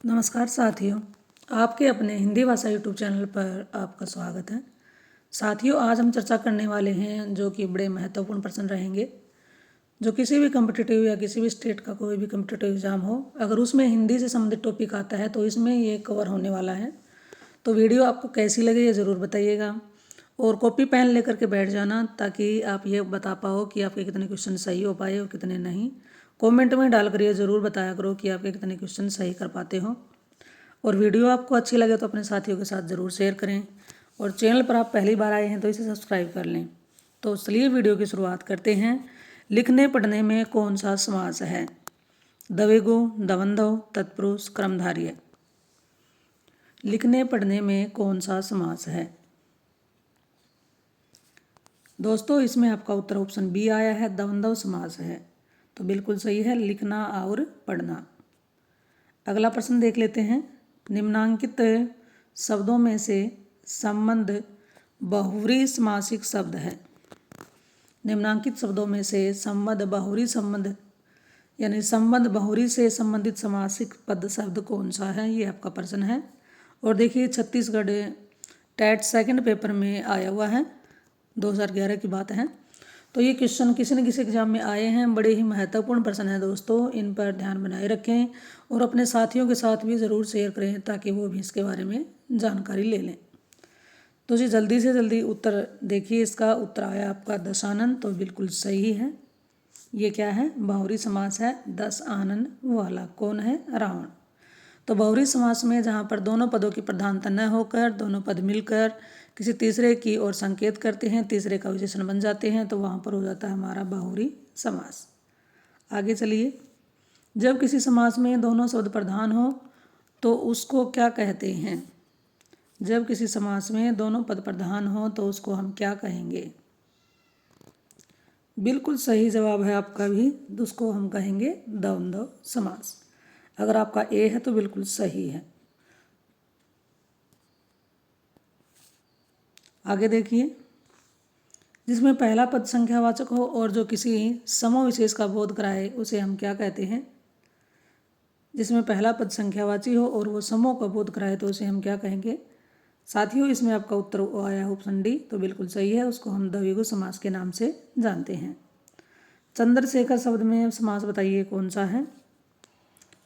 नमस्कार साथियों, आपके अपने हिंदी भाषा यूट्यूब चैनल पर आपका स्वागत है। साथियों, आज हम चर्चा करने वाले हैं जो कि बड़े महत्वपूर्ण प्रश्न रहेंगे। जो किसी भी कम्पिटिटिव या किसी भी स्टेट का कोई भी कम्पिटिटिव एग्जाम हो, अगर उसमें हिंदी से संबंधित टॉपिक आता है तो इसमें ये कवर होने वाला है। तो वीडियो आपको कैसी लगी ये ज़रूर बताइएगा और कॉपी पेन लेकर के बैठ जाना, ताकि आप ये बता पाओ कि आपके कितने क्वेश्चन सही हो पाए और कितने नहीं। कमेंट में डाल कर ये ज़रूर बताया करो कि आपके कितने क्वेश्चन सही कर पाते हो। और वीडियो आपको अच्छी लगे तो अपने साथियों के साथ ज़रूर शेयर करें और चैनल पर आप पहली बार आए हैं तो इसे सब्सक्राइब कर लें। तो चलिए वीडियो की शुरुआत करते हैं। लिखने पढ़ने में कौन सा समास है? द्विगु, दवंधव, तत्पुरुष, कर्मधारय। लिखने पढ़ने में कौन सा समास है? दोस्तों, इसमें आपका उत्तर ऑप्शन बी आया है, द्वंद्व समास है। तो बिल्कुल सही है, लिखना और पढ़ना। अगला प्रश्न देख लेते हैं। निम्नांकित शब्दों में से संबंध बहुव्रीहि समासिक शब्द है। निम्नांकित शब्दों में से संबंध बहुव्रीहि संबंध यानी संबंध बहुव्रीहि से संबंधित समासिक पद शब्द कौन सा है, ये आपका प्रश्न है। और देखिए, छत्तीसगढ़ टेट सेकंड पेपर में आया हुआ है, 2011 की बात है। तो ये क्वेश्चन किसी न किसी एग्जाम में आए हैं, बड़े ही महत्वपूर्ण प्रश्न है दोस्तों। इन पर ध्यान बनाए रखें और अपने साथियों के साथ भी ज़रूर शेयर करें ताकि वो भी इसके बारे में जानकारी ले लें। तो जी जल्दी से जल्दी उत्तर देखिए। इसका उत्तर आया आपका दशानन, तो बिल्कुल सही है। ये क्या है? बहुव्रीहि समास है, 10 आनन वाला। कौन है? रावण। तो बहुव्रीहि समास में जहाँ पर दोनों पदों की प्रधानता न होकर दोनों पद मिलकर किसी तीसरे की ओर संकेत करते हैं, तीसरे का विशेषण बन जाते हैं, तो वहाँ पर हो जाता है हमारा बहुव्रीहि समास। आगे चलिए। जब किसी समास में दोनों शब्द प्रधान हो तो उसको क्या कहते हैं? जब किसी समास में दोनों पद प्रधान हो तो उसको हम क्या कहेंगे? बिल्कुल सही जवाब है आपका भी, उसको हम कहेंगे द्वंद्व समास। अगर आपका ए है तो बिल्कुल सही है। आगे देखिए। जिसमें पहला पद संख्यावाचक हो और जो किसी समूह विशेष का बोध कराए उसे हम क्या कहते हैं? जिसमें पहला पद संख्यावाची हो और वो समूह का बोध कराए तो उसे हम क्या कहेंगे? साथियों, इसमें आपका उत्तर आया ऑप्शन डी, तो बिल्कुल सही है। उसको हम द्विगु समास के नाम से जानते हैं। चंद्रशेखर शब्द में समास बताइए कौन सा है?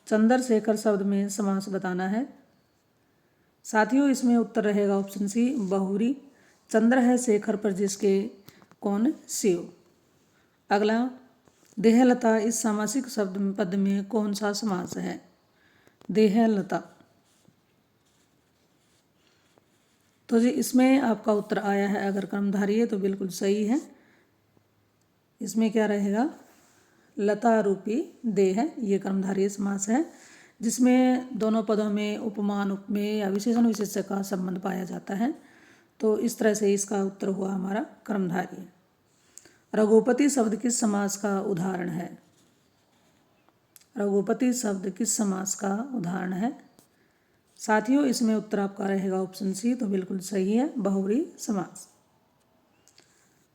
चंद्रशेखर शब्द में समास बताना है। साथियों, इसमें उत्तर रहेगा ऑप्शन सी, बहुव्रीहि। चंद्र है शेखर पर जिसके, कौन? शिव। अगला, देहलता इस सामासिक शब्द पद में कौन सा समास है? देहलता। तो जी इसमें आपका उत्तर आया है अगर कर्मधारय, तो बिल्कुल सही है। इसमें क्या रहेगा? लता रूपी देह, ये कर्मधारय समास है जिसमें दोनों पदों में उपमान उपमेय या विशेषण विशेष्य का संबंध पाया जाता है। तो इस तरह से इसका उत्तर हुआ हमारा कर्मधारय। रघुपति शब्द किस समास का उदाहरण है? रघुपति शब्द किस समास का उदाहरण है? साथियों, इसमें उत्तर आपका रहेगा ऑप्शन सी, तो बिल्कुल सही है, बहुव्रीहि समास।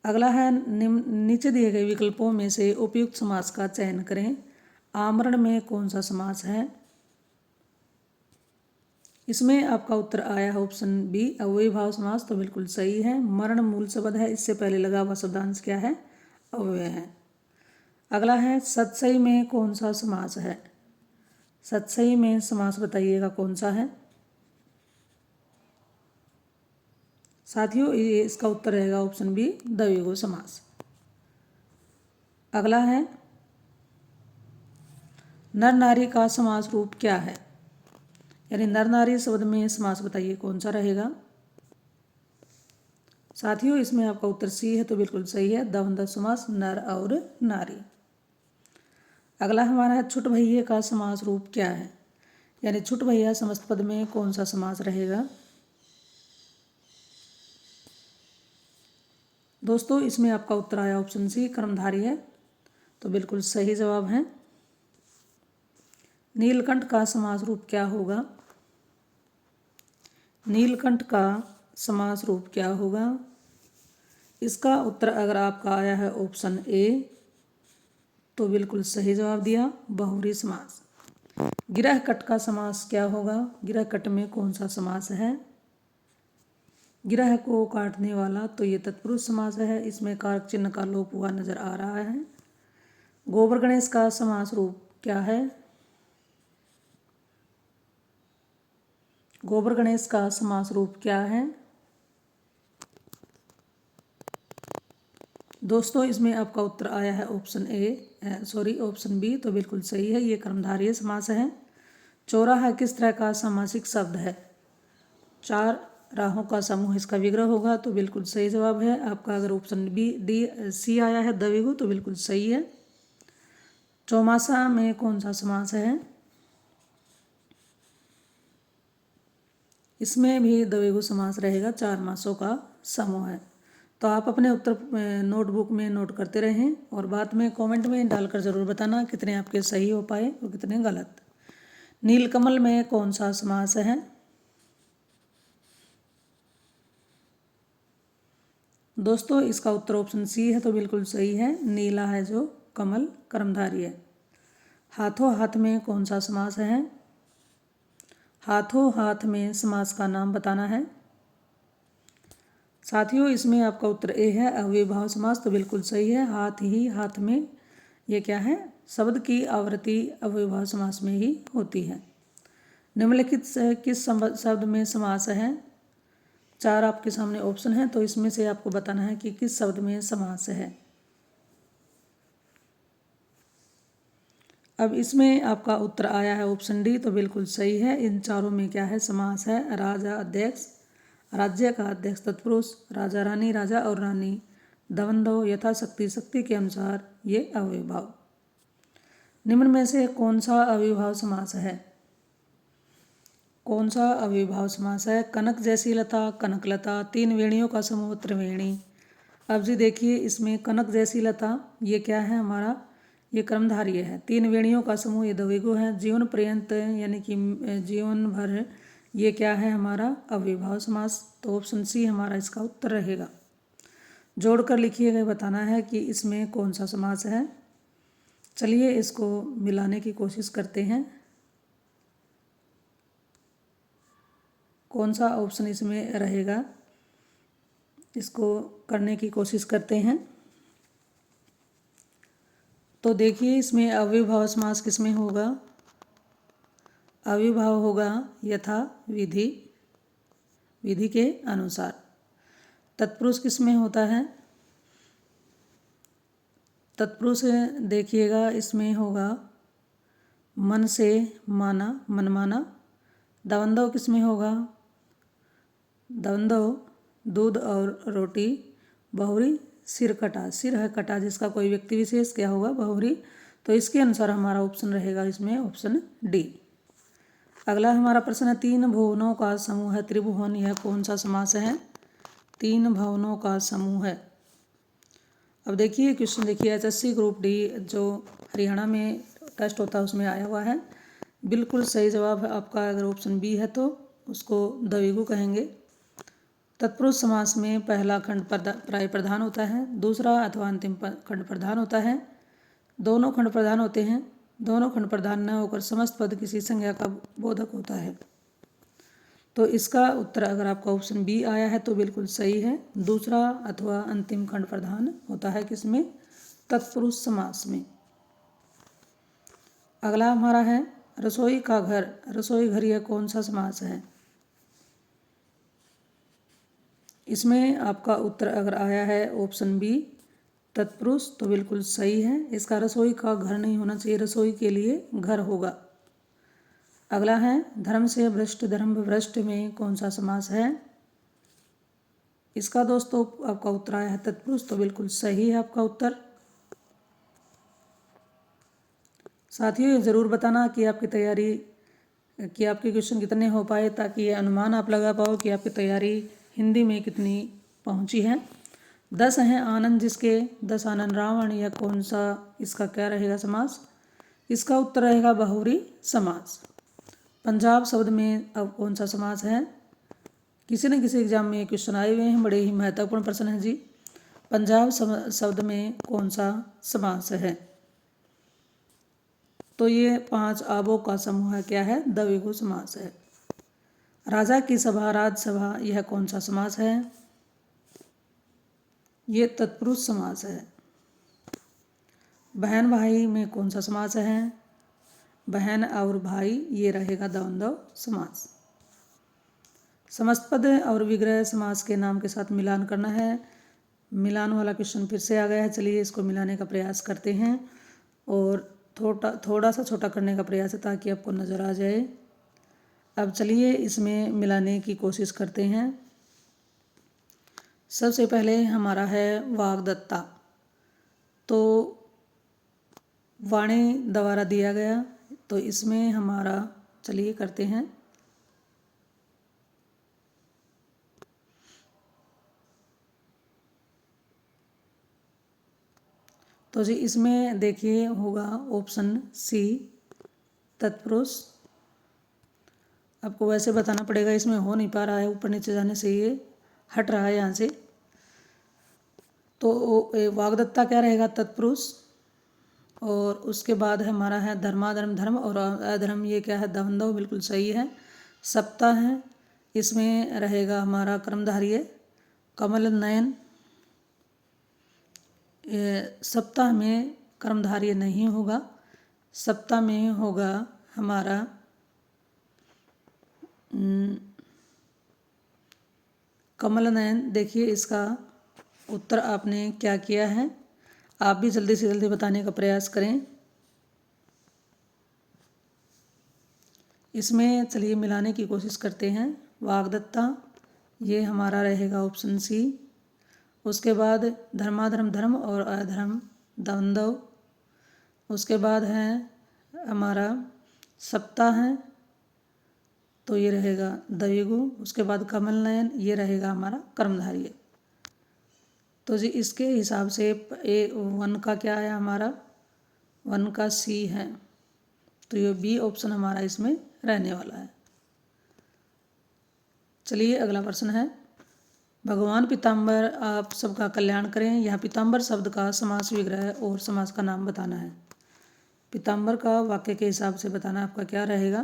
अगला है, नीचे दिए गए विकल्पों में से उपयुक्त समास का चयन करें। आमरण में कौन सा समास है? इसमें आपका उत्तर आया है ऑप्शन बी, अव्ययी भाव समास, तो बिल्कुल सही है। मरण मूल शब्द है, इससे पहले लगा हुआ शब्दांश क्या है? अव्यय है। अगला है, सतसई में कौन सा समास है? सतसई में समास बताइएगा कौन सा है? साथियों, ये इसका उत्तर रहेगा ऑप्शन बी, द्विगु समास। अगला है, नर नारी का समास रूप क्या है? यानी नर नारी शब्द में समास बताइए कौन सा रहेगा? साथियों, इसमें आपका उत्तर सी है, तो बिल्कुल सही है, द्वंद्व समास, नर और नारी। अगला हमारा है, छुट भैये का समास रूप क्या है? यानी छुट भैया समस्त पद में कौन सा समास रहेगा? दोस्तों, इसमें आपका उत्तर आया ऑप्शन सी, कर्मधारय, तो बिल्कुल सही जवाब है। नीलकंठ का समास रूप क्या होगा? नीलकंठ का समास रूप क्या होगा? इसका उत्तर अगर आपका आया है ऑप्शन ए, तो बिल्कुल सही जवाब दिया, बहुव्रीहि समास। गिरह कट का समास क्या होगा? गिरह कट में कौन सा समास है? गिरह को काटने वाला, तो ये तत्पुरुष समास है, इसमें कारक चिन्ह का लोप हुआ नजर आ रहा है। गोबर गणेश का समास रूप क्या है? गोबर गणेश का समास रूप क्या है? दोस्तों इसमें आपका उत्तर आया है ऑप्शन बी, तो बिल्कुल सही है, ये कर्मधारय समास है। चौराहा किस तरह का सामासिक शब्द है? चार राहों का समूह इसका विग्रह होगा, तो बिल्कुल सही जवाब है आपका। अगर ऑप्शन बी डी सी आया है द्विगु, तो बिल्कुल सही है। चौमासा में कौन सा समास है? इसमें भी द्विगु समास रहेगा, 4 मासों का समूह है। तो आप अपने उत्तर नोटबुक में नोट करते रहें और बाद में कमेंट में डालकर ज़रूर बताना कितने आपके सही हो पाए और कितने गलत। नीलकमल में कौन सा समास है? दोस्तों इसका उत्तर ऑप्शन सी है, तो बिल्कुल सही है, नीला है जो कमल कर्मधारय है। हाथों हाथ में कौन सा समास है? हाथों हाथ में समास का नाम बताना है। साथियों इसमें आपका उत्तर ए है, अव्ययभाव समास, तो बिल्कुल सही है। हाथ ही हाथ में, ये क्या है? शब्द की आवृत्ति अव्ययभाव समास में ही होती है। निम्नलिखित किस शब्द में समास है? 4 आपके सामने ऑप्शन है, तो इसमें से आपको बताना है कि किस शब्द में समास है। अब इसमें आपका उत्तर आया है ऑप्शन डी, तो बिल्कुल सही है। इन चारों में क्या है? समास है। राजा अध्यक्ष, राज्य का अध्यक्ष तत्पुरुष, राजा रानी, राजा और रानी, दवंदव, यथाशक्ति, शक्ति के अनुसार, ये अव्ययभाव। निम्न में से कौन सा अव्ययभाव समास है? कौन सा अव्ययभाव समास है? कनक जैसी लता, कनकलता, 3 वेणियों का समूह त्रिवेणी। अब जी देखिए इसमें कनक जैसी लता, ये क्या है हमारा? ये कर्मधारय है। 3 वेणियों का समूह, ये द्विगु है। जीवन पर्यंत यानी कि जीवन भर, ये क्या है हमारा? अव्ययभाव समास। तो ऑप्शन सी हमारा इसका उत्तर रहेगा। जोड़कर लिखिएगा, बताना है कि इसमें कौन सा समास है। चलिए इसको मिलाने की कोशिश करते हैं। कौन सा ऑप्शन इसमें रहेगा, इसको करने की कोशिश करते हैं। तो देखिए इसमें अव्ययभाव समास किसमें होगा? अव्ययभाव होगा यथा विधि, विधि के अनुसार। तत्पुरुष किसमें होता है? तत्पुरुष देखिएगा इसमें होगा मन से माना, मनमाना। दवंदव किसमें होगा? दवंदव दूध और रोटी। बहुरी सिर कटा, सिर है कटा जिसका कोई व्यक्ति विशेष क्या होगा? बहुरी। तो इसके अनुसार हमारा ऑप्शन रहेगा इसमें ऑप्शन डी। अगला हमारा प्रश्न है, 3 भुवनों का समूह है त्रिभुवन, यह कौन सा समास है? 3 भुवनों का समूह है। अब देखिए क्वेश्चन देखिए, एचएससी ग्रुप डी जो हरियाणा में टेस्ट होता है उसमें आया हुआ है। बिल्कुल सही जवाब है आपका। अगर ऑप्शन बी है तो उसको द्विगु कहेंगे। तत्पुरुष समास में पहला खंड प्राय प्रधान होता है, दूसरा अथवा अंतिम खंड प्रधान होता है, दोनों खंड प्रधान होते हैं, दोनों खंड प्रधान न होकर समस्त पद किसी संज्ञा का बोधक होता है। तो इसका उत्तर अगर आपका ऑप्शन बी आया है तो बिल्कुल सही है, दूसरा अथवा अंतिम खंड प्रधान होता है किसमें? तत्पुरुष समास में। अगला हमारा है रसोई का घर, रसोई घर यह कौन सा समास है? इसमें आपका उत्तर अगर आया है ऑप्शन बी तत्पुरुष, तो बिल्कुल सही है। इसका रसोई का घर नहीं होना चाहिए, रसोई के लिए घर होगा। अगला है धर्म से भ्रष्ट, धर्म भ्रष्ट में कौन सा समास है? इसका दोस्तों आपका उत्तर आया है तत्पुरुष, तो बिल्कुल सही है आपका उत्तर। साथियों ये ज़रूर बताना कि आपकी तैयारी, कि आपके क्वेश्चन कितने हो पाए, ताकि ये अनुमान आप लगा पाओ कि आपकी तैयारी हिंदी में कितनी पहुंची है। 10 हैं आनंद जिसके, 10 आनंद रावण, या कौन सा इसका क्या रहेगा समास? इसका उत्तर रहेगा बहुव्रीहि समास। पंजाब शब्द में अब कौन सा समास है? किसी न किसी एग्जाम में क्वेश्चन आए हुए हैं, बड़े ही महत्वपूर्ण प्रश्न है जी। पंजाब शब्द में कौन सा समास है? तो ये 5 आबों का समूह क्या है? द्विगु समास है। राजा की सभा, राजसभा, यह कौन सा समास है? ये तत्पुरुष समास है। बहन भाई में कौन सा समास है? बहन और भाई, ये रहेगा द्वंद्व समास। समस्त पद और विग्रह समास के नाम के साथ मिलान करना है। मिलान वाला क्वेश्चन फिर से आ गया है। चलिए इसको मिलाने का प्रयास करते हैं और थोड़ा सा छोटा करने का प्रयास है ताकि आपको नज़र आ जाए। अब चलिए इसमें मिलाने की कोशिश करते हैं। सबसे पहले हमारा है वाग्दत्ता, तो वाणी द्वारा दिया गया, तो इसमें हमारा चलिए करते हैं। तो जी इसमें देखिए होगा ऑप्शन सी तत्पुरुष। आपको वैसे बताना पड़ेगा, इसमें हो नहीं पा रहा है, ऊपर नीचे जाने से ये हट रहा है यहाँ से। तो वाग्दत्ता क्या रहेगा? तत्पुरुष। और उसके बाद हमारा है धर्माधर्म, धर्म और अधर्म, ये क्या है? द्वंद्व, बिल्कुल सही है। सप्ताह है, इसमें रहेगा हमारा कर्मधारय। कमल नयन, सप्ताह में कर्मधारय नहीं होगा, सप्ताह में होगा हमारा कमल नयन। देखिए इसका उत्तर आपने क्या किया है, आप भी जल्दी से जल्दी बताने का प्रयास करें। इसमें चलिए मिलाने की कोशिश करते हैं। वाग्दत्ता, ये हमारा रहेगा ऑप्शन सी। उसके बाद धर्माधर्म, धर्म और अधर्म, द्वंद्व। उसके बाद है हमारा सप्ताह है, तो ये रहेगा द्विगु। उसके बाद कमल नयन, ये रहेगा हमारा कर्मधारय। तो जी इसके हिसाब से वन का क्या है? हमारा वन का सी है, तो ये बी ऑप्शन हमारा इसमें रहने वाला है। चलिए अगला प्रश्न है, भगवान पीताम्बर आप सबका कल्याण करें। यहाँ पीताम्बर शब्द का समास विग्रह और समास का नाम बताना है। पीताम्बर का वाक्य के हिसाब से बताना आपका क्या रहेगा?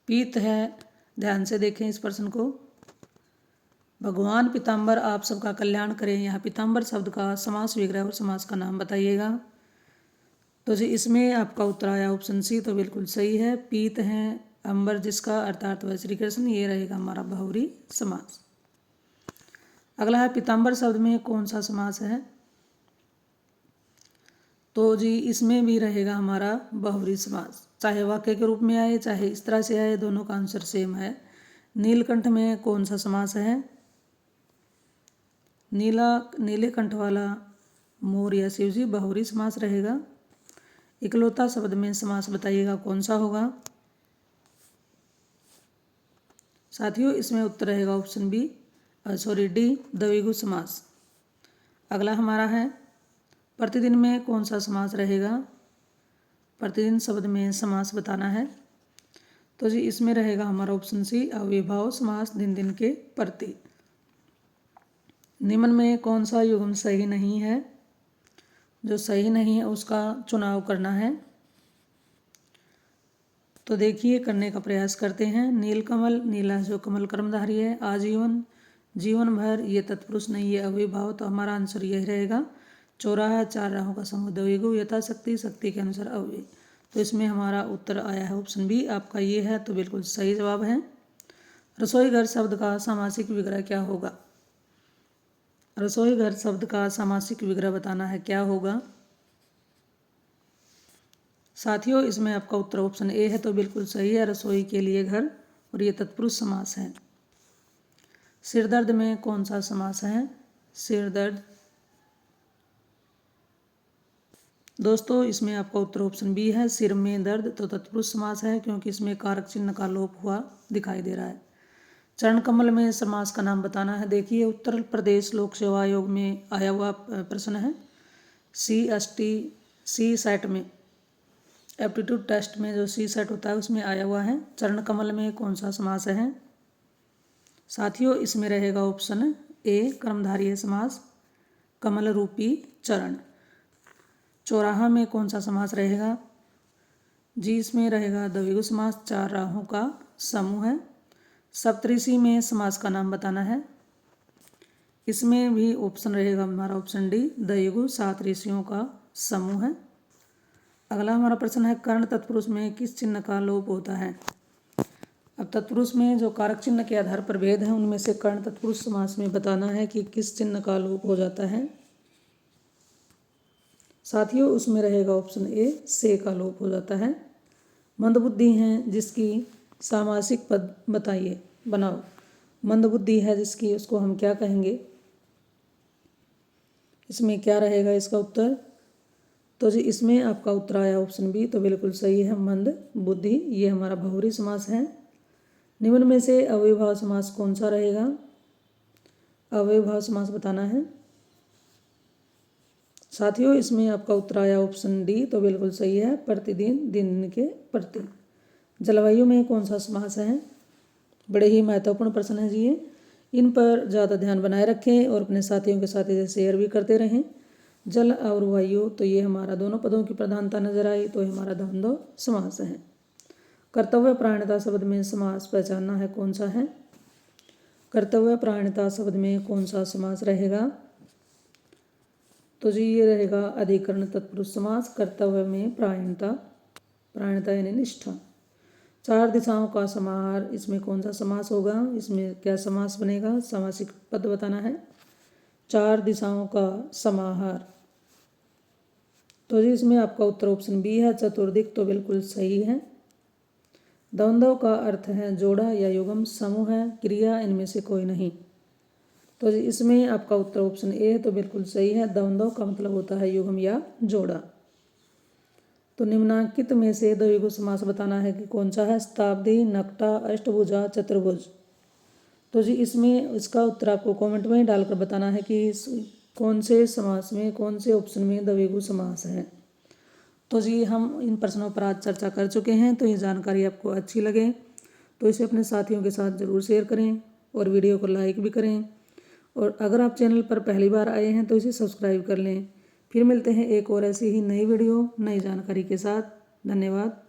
पीत है, ध्यान से देखें इस प्रश्न को। भगवान पीताम्बर आप सबका कल्याण करें, यहाँ पीताम्बर शब्द का समास विग्रह और समास का नाम बताइएगा। तो जी इसमें आपका उत्तर आया ऑप्शन सी, तो बिल्कुल सही है। पीत हैं अंबर जिसका, अर्थात वह श्री कृष्ण, ये रहेगा हमारा बहुरी समास। अगला है पीताम्बर शब्द में कौन सा समास है? तो जी इसमें भी रहेगा हमारा बहुरी समास, चाहे वाक्य के रूप में आए चाहे इस तरह से आए, दोनों का आंसर सेम है। नीलकंठ में कौन सा समास है? नीले कंठ वाला मोर या शिव जी, बहुरी समास रहेगा। इकलौता शब्द में समास बताइएगा कौन सा होगा? साथियों इसमें उत्तर रहेगा ऑप्शन बी, डी, द्विगु समास। अगला हमारा है प्रतिदिन में कौन सा समास रहेगा? प्रतिदिन शब्द में समास बताना है। तो जी इसमें रहेगा हमारा ऑप्शन सी, अव्ययभाव समास, दिन दिन के प्रति। निम्न में कौन सा युग्म सही नहीं है? जो सही नहीं है उसका चुनाव करना है। तो देखिए करने का प्रयास करते हैं। नीलकमल, नीला जो कमल कर्मधारी है। आजीवन, जीवन भर, ये तत्पुरुष नहीं, ये अव्ययभाव, तो हमारा आंसर यही रहेगा। चौराहा, चार राहों का समूह, द्विगु। यथाशक्ति, शक्ति के अनुसार अव्यय, तो इसमें हमारा उत्तर आया है ऑप्शन बी, आपका ये है, तो बिल्कुल सही जवाब है। रसोई घर शब्द का सामासिक विग्रह क्या होगा? रसोई घर शब्द का सामासिक विग्रह बताना है, क्या होगा? साथियों इसमें आपका उत्तर ऑप्शन ए है, तो बिल्कुल सही है, रसोई के लिए घर, और ये तत्पुरुष समास है। सिरदर्द में कौन सा समास है? सिरदर्द। दोस्तों इसमें आपका उत्तर ऑप्शन बी है, सिर में दर्द, तो तत्पुरुष समास है क्योंकि इसमें कारक चिन्ह का लोप हुआ दिखाई दे रहा है। चरण कमल में समास का नाम बताना है। देखिए उत्तर प्रदेश लोक सेवा आयोग में आया हुआ प्रश्न है। सी सेट में, एप्टीट्यूड टेस्ट में जो सी सेट होता है उसमें आया हुआ है। चरण कमल में कौन सा समास है? साथियों इसमें रहेगा ऑप्शन ए, कर्मधारय समास, कमल रूपी चरण। चौराहा में कौन सा समास रहेगा? जी इसमें रहेगा द्विगु समास, 4 राहों का समूह है। सप्तऋषि में समास का नाम बताना है। इसमें भी ऑप्शन रहेगा हमारा ऑप्शन डी, द्विगु 7 ऋषियों का समूह है। अगला हमारा प्रश्न है कर्ण तत्पुरुष में किस चिन्ह का लोप होता है। अब तत्पुरुष में जो कारक चिन्ह के आधार पर भेद है उनमें से कर्ण तत्पुरुष समास में बताना है कि किस चिन्ह का लोप हो जाता है। साथियों उसमें रहेगा ऑप्शन ए, से का लोप हो जाता है। मंदबुद्धि हैं जिसकी सामासिक पद बताइए, बनाओ। मंदबुद्धि है जिसकी, उसको हम क्या कहेंगे। इसमें क्या रहेगा इसका उत्तर। तो जी इसमें आपका उत्तर आया ऑप्शन बी, तो बिल्कुल सही है, मंद बुद्धि। ये हमारा बहुरी समास है। निम्न में से अव्ययभाव समास कौन सा रहेगा। अव्ययभाव समास बताना है। साथियों इसमें आपका उत्तर आया ऑप्शन डी, तो बिल्कुल सही है, प्रतिदिन, दिन के प्रति। जलवायु में कौन सा समास है। बड़े ही महत्वपूर्ण प्रश्न है जी ये, इन पर ज़्यादा ध्यान बनाए रखें और अपने साथियों के साथ इसे शेयर भी करते रहें। जल और वायु, तो ये हमारा दोनों पदों की प्रधानता नजर आई, तो हमारा द्वंद्व समास है। कर्तव्य प्राणिता शब्द में समास पहचानना है कौन सा है। कर्तव्य प्राणिता शब्द में कौन सा समास रहेगा। तो जी ये रहेगा अधिकरण तत्पुरुष समास। कर्तव्य में प्राणिता, प्राणिता यानी निष्ठा। 4 दिशाओं का समाहार, इसमें कौन सा समास होगा। इसमें क्या समास बनेगा, सामासिक पद बताना है। 4 दिशाओं का समाहार, तो जी इसमें आपका उत्तर ऑप्शन बी है, चतुर्दिक, तो बिल्कुल सही है। द्वंद्व का अर्थ है जोड़ा या युगम, समूह है, क्रिया इनमें से कोई नहीं। तो जी इसमें आपका उत्तर ऑप्शन ए है, तो बिल्कुल सही है। द्वंद्व का मतलब होता है युगम या जोड़ा। तो निम्नांकित में से द्विगु समास बताना है कि कौन सा है। शताब्दी, नकटा, अष्टभुजा, चतुर्भुज। तो जी इसमें इसका उत्तर आपको कमेंट में डालकर बताना है कि कौन से समास में, कौन से ऑप्शन में द्विगु समास है। तो जी हम इन प्रश्नों पर आज चर्चा कर चुके हैं। तो ये जानकारी आपको अच्छी लगे तो इसे अपने साथियों के साथ ज़रूर शेयर करें और वीडियो को लाइक भी करें। और अगर आप चैनल पर पहली बार आए हैं तो इसे सब्सक्राइब कर लें। फिर मिलते हैं एक और ऐसी ही नई वीडियो, नई जानकारी के साथ। धन्यवाद।